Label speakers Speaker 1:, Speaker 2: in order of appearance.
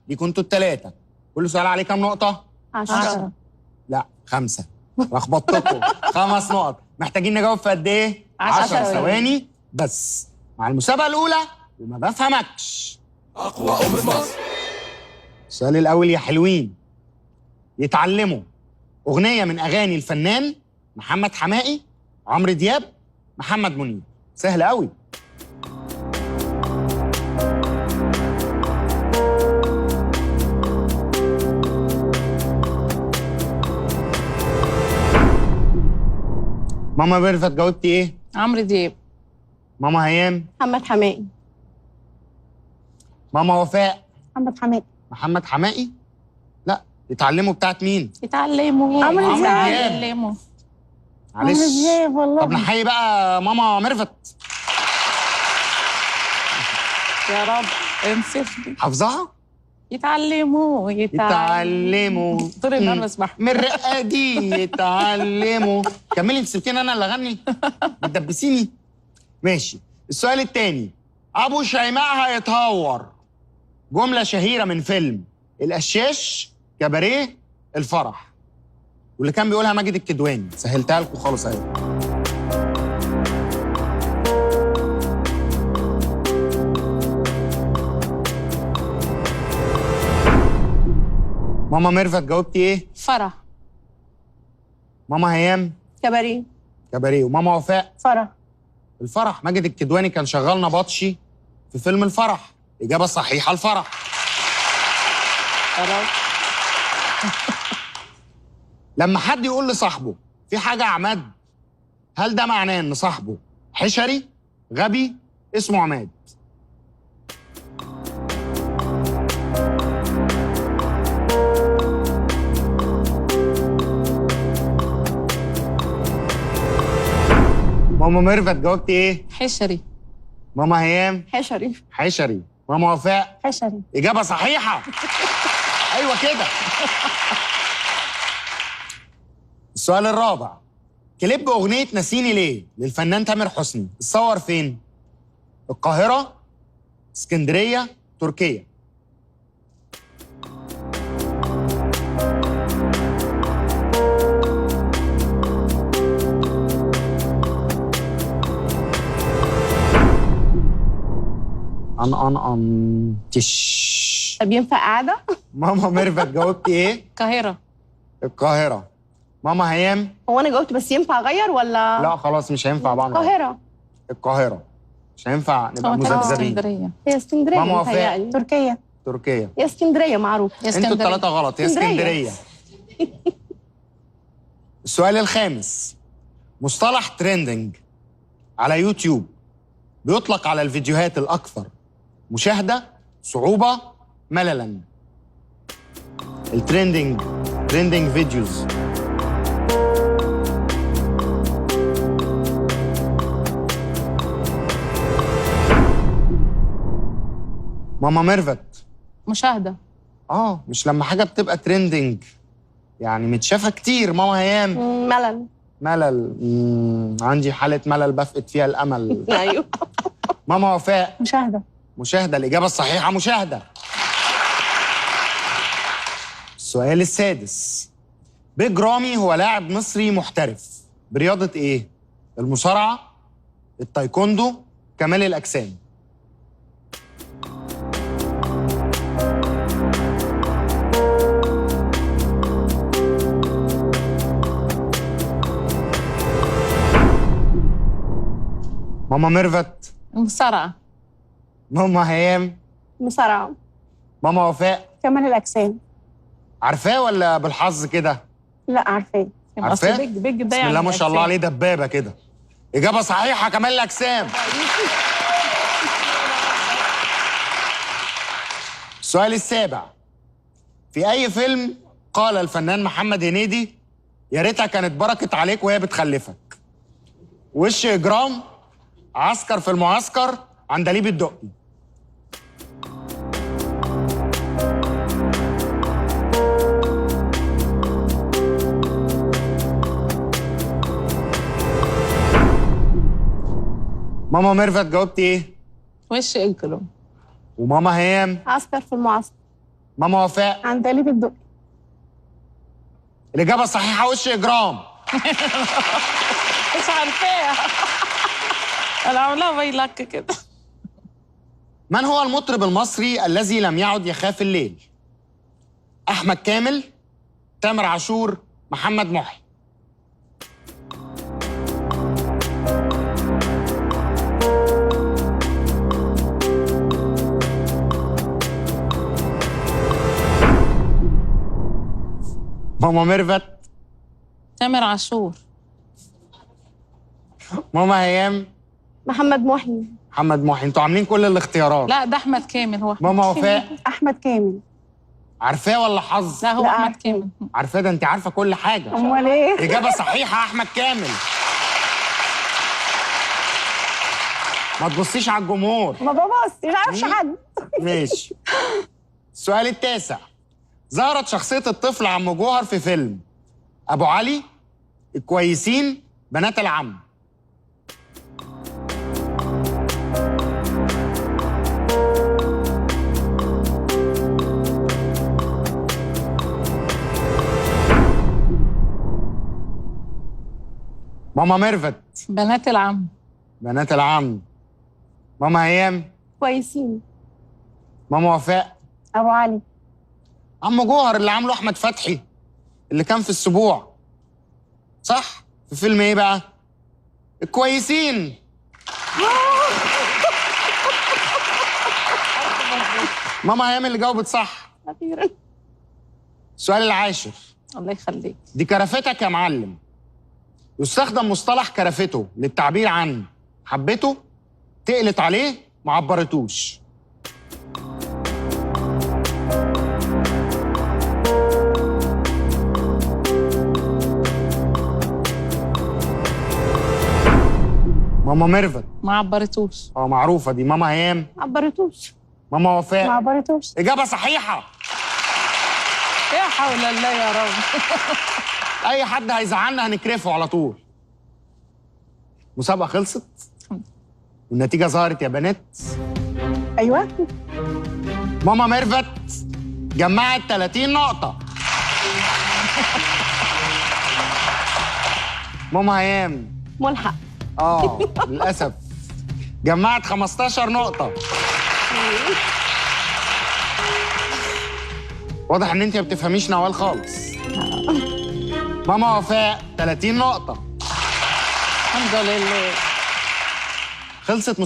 Speaker 1: ليكوا انتوا التلاتة. كل سؤال عليه كام نقطة؟
Speaker 2: 10.
Speaker 1: لا 5. لخبطتكم. 5 نقط. محتاجين نجاوب في قد ايه؟
Speaker 2: 10
Speaker 1: ثواني بس. مع المسابقة الأولى وما بفهمكش.
Speaker 3: أقوى أم في مصر.
Speaker 1: السؤال الأول يا حلوين. يتعلموا أغنية من أغاني الفنان محمد حماقي، عمرو دياب، محمد منير. سهل قوي. ماما ميرفت جاوبتي ايه؟
Speaker 2: عمرو دياب.
Speaker 1: ماما هيام.
Speaker 4: محمد حماقي.
Speaker 1: ماما وفاء.
Speaker 4: محمد حماقي.
Speaker 1: محمد حماقي؟ لا، يتعلموا بتاعت مين؟
Speaker 2: يتعلموا.
Speaker 4: عمرو دياب.
Speaker 2: يتعلموا.
Speaker 1: معلش.
Speaker 4: عمرو دياب والله.
Speaker 1: طب نحيي بقى ماما ميرفت.
Speaker 2: يا رب انصفني.
Speaker 1: حافظاها؟
Speaker 2: يتعلموا.
Speaker 1: يتعلموا
Speaker 2: طول النهار بسمعها.
Speaker 1: من الرقه دي يتعلموا. كملي، انت سبتيني انا اللي اغني؟ بتدبسيني. ماشي. السؤال الثاني. ابو شيماء هيتهور. جمله شهيره من فيلم القشاش، كباريه، الفرح، واللي كان بيقولها ماجد الكدواني. سهلتها لكم خالص اهي. ماما ميرفت جاوبتي ايه؟
Speaker 2: فرح.
Speaker 1: ماما هيام.
Speaker 4: كباريه.
Speaker 1: كباريه. وماما وفاء.
Speaker 4: فرح.
Speaker 1: الفرح. ماجد الكدواني كان شغال نبطشي في فيلم الفرح. إجابة صحيحة الفرح. لما حد يقول لصاحبه في حاجة يا عماد، هل ده معناه إن صاحبه حشري، غبي، اسمه عماد؟ ماما ميرفت جاوبتي ايه؟
Speaker 2: حشري.
Speaker 1: ماما هيام.
Speaker 4: حشري.
Speaker 1: حشري. ماما وفاء.
Speaker 4: حشري.
Speaker 1: إجابة صحيحة. أيوة كده. السؤال الرابع. كليب أغنية نسيني ليه للفنان تامر حسني اتصور فين؟ القاهرة، اسكندرية، تركيا. تش.
Speaker 4: طب ينفع قاعدة؟
Speaker 1: ماما ميرفت جاوبتي ايه؟
Speaker 2: القاهرة.
Speaker 1: القاهرة. ماما هيام.
Speaker 4: هو أنا جاوبت بس ينفع أغير ولا؟
Speaker 1: لا خلاص مش هينفع بقى.
Speaker 4: القاهرة.
Speaker 1: القاهرة. مش هينفع نبقى مذبذبين.
Speaker 2: اسكندرية.
Speaker 4: هي اسكندرية.
Speaker 1: ماما وفاء.
Speaker 4: متهيألي. تركيا.
Speaker 1: تركيا.
Speaker 4: هي اسكندرية معروف.
Speaker 1: انتوا الثلاثة غلط. هي اسكندرية. السؤال الخامس. مصطلح تريندنج على يوتيوب بيطلق على الفيديوهات الأكثر مشاهدة، صعوبة، مللاً. التريندنج فيديوز. ماما ميرفت.
Speaker 2: مشاهدة.
Speaker 1: مش لما حاجة بتبقى تريندنج يعني متشافة كتير. ماما هيام.
Speaker 4: ملل.
Speaker 1: عندي حالة ملل بفقد فيها الأمل.
Speaker 4: أيوه.
Speaker 1: ماما وفاء.
Speaker 4: مشاهدة.
Speaker 1: الإجابة الصحيحة مشاهدة. السؤال السادس. بيج رامي هو لاعب مصري محترف برياضة إيه؟ المصارعة، التايكوندو، كمال الأجسام. ماما ميرفت.
Speaker 2: مصارعة.
Speaker 1: ماما هيام.
Speaker 4: مصارعة.
Speaker 1: ماما وفاء.
Speaker 4: كمال الأجسام.
Speaker 1: عارفاه ولا بالحظ كده؟
Speaker 4: لا عارفاه.
Speaker 1: عارفاه؟
Speaker 2: بيج ده
Speaker 1: بسم
Speaker 2: يعني
Speaker 1: الله ما شاء الله
Speaker 2: أجسام.
Speaker 1: عليه دبابة كده. إجابة صحيحة كمال الأجسام. السؤال السابع. في أي فيلم قال الفنان محمد هنيدي يا ريتها كانت بركت عليك وهي بتخلفك؟ وش إجرام، عسكر في المعسكر، عندليب الدقي. ماما ميرفت جاوبتي ايه؟
Speaker 2: وش إجرام.
Speaker 1: وماما هيام.
Speaker 4: عسكر في المعسكر.
Speaker 1: ماما وفاء.
Speaker 4: عندليب الدقي.
Speaker 1: الإجابة الصحيحة وش إجرام.
Speaker 2: مش عارفاها. انا عاملاها بايلك كده.
Speaker 1: من هو المطرب المصري الذي لم يعد يخاف الليل؟ أحمد كامل، تامر عاشور، محمد محي. ماما ميرفت.
Speaker 2: تامر عاشور.
Speaker 1: ماما هيام.
Speaker 4: محمد محي.
Speaker 1: محمد محي. انتوا عاملين كل الاختيارات.
Speaker 2: لا ده احمد كامل. هو أحمد
Speaker 1: ماما
Speaker 2: كامل.
Speaker 1: وفاء.
Speaker 4: احمد كامل.
Speaker 1: عارفاه ولا حظ؟
Speaker 2: لا هو
Speaker 4: لا،
Speaker 2: احمد
Speaker 4: عارفة.
Speaker 2: كامل.
Speaker 1: عارفاه، ده انت عارفه كل حاجه.
Speaker 4: امال ايه؟
Speaker 1: إجابة صحيحة أحمد كامل. ما تبصيش على الجمهور.
Speaker 4: ما ببص مش عارفش حد.
Speaker 1: ماشي. السؤال التاسع. ظهرت شخصية الطفل عم جوهر في فيلم أبو علي، الكويسين، بنات العم. ماما ميرفت.
Speaker 2: بنات العم.
Speaker 1: بنات العم. ماما هيام.
Speaker 4: كويسين.
Speaker 1: ماما وفاء.
Speaker 4: ابو علي.
Speaker 1: عم جوهر اللي عامله احمد فتحي، اللي كان في السبوع. صح؟ في فيلم ايه بقى؟ الكويسين. ماما هيام اللي جاوبت صح.
Speaker 4: اخيرا.
Speaker 1: السؤال العاشر.
Speaker 2: الله يخليك.
Speaker 1: دي كرافتك يا معلم. يستخدم مصطلح كرافته للتعبير عن حبته، تقلت عليه، ما عبرتوش. ماما ميرفت.
Speaker 2: ما عبرتوش.
Speaker 1: معروفة دي. ماما هيام.
Speaker 4: ما عبرتوش.
Speaker 1: ماما
Speaker 4: ما
Speaker 1: وفاء.
Speaker 4: عبرتوش.
Speaker 1: إجابة صحيحة.
Speaker 2: يا حول الله يا رب.
Speaker 1: أي حد هيزعلنا هنكرفه على طول. مسابقة خلصت والنتيجة ظهرت يا بنات.
Speaker 4: ايوه.
Speaker 1: ماما ميرفت جمعت 30 نقطة. ماما هيام
Speaker 4: ملحق.
Speaker 1: للأسف جمعت 15 نقطة. واضح ان انت ما بتفهميش نوال خالص. ماما وفاء 30 نقطة.
Speaker 2: الحمد لله.
Speaker 1: خلصت